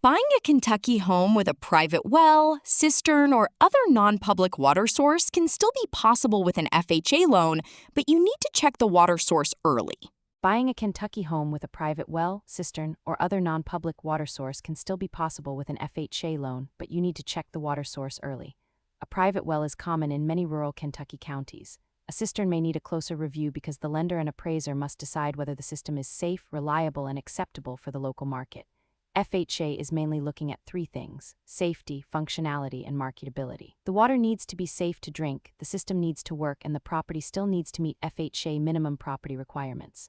Buying a Kentucky home with a private well, cistern, or other non-public water source can still be possible with an FHA loan, but you need to check the water source early. Buying a Kentucky home with a private well, cistern, or other non-public water source can still be possible with an FHA loan, but you need to check the water source early. A private well is common in many rural Kentucky counties. A cistern may need a closer review because the lender and appraiser must decide whether the system is safe, reliable, and acceptable for the local market. FHA is mainly looking at three things: safety, functionality, and marketability. The water needs to be safe to drink, the system needs to work, and the property still needs to meet FHA minimum property requirements.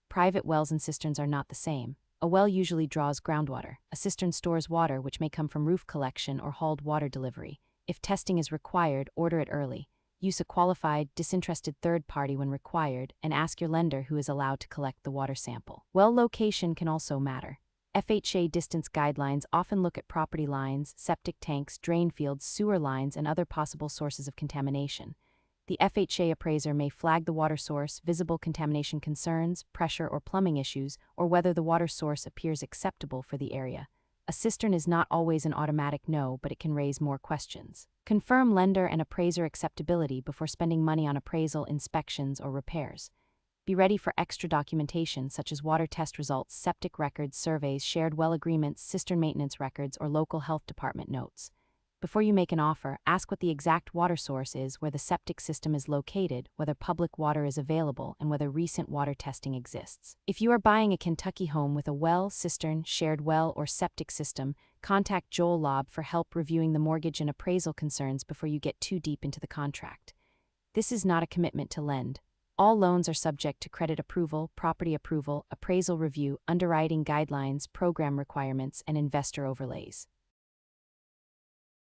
Private wells and cisterns are not the same. A well usually draws groundwater. A cistern stores water which may come from roof collection or hauled water delivery. If testing is required, order it early. Use a qualified, disinterested third party when required, and ask your lender who is allowed to collect the water sample. Well location can also matter. FHA distance guidelines often look at property lines, septic tanks, drain fields, sewer lines, and other possible sources of contamination. The FHA appraiser may flag the water source, visible contamination concerns, pressure or plumbing issues, or whether the water source appears acceptable for the area. A cistern is not always an automatic no, but it can raise more questions. Confirm lender and appraiser acceptability before spending money on appraisal, inspections, or repairs. Be ready for extra documentation such as water test results, septic records, surveys, shared well agreements, cistern maintenance records, or local health department notes. Before you make an offer, ask what the exact water source is, where the septic system is located, whether public water is available, and whether recent water testing exists. If you are buying a Kentucky home with a well, cistern, shared well, or septic system, contact Joel Lobb for help reviewing the mortgage and appraisal concerns before you get too deep into the contract. This is not a commitment to lend. All loans are subject to credit approval, property approval, appraisal review, underwriting guidelines, program requirements, and investor overlays.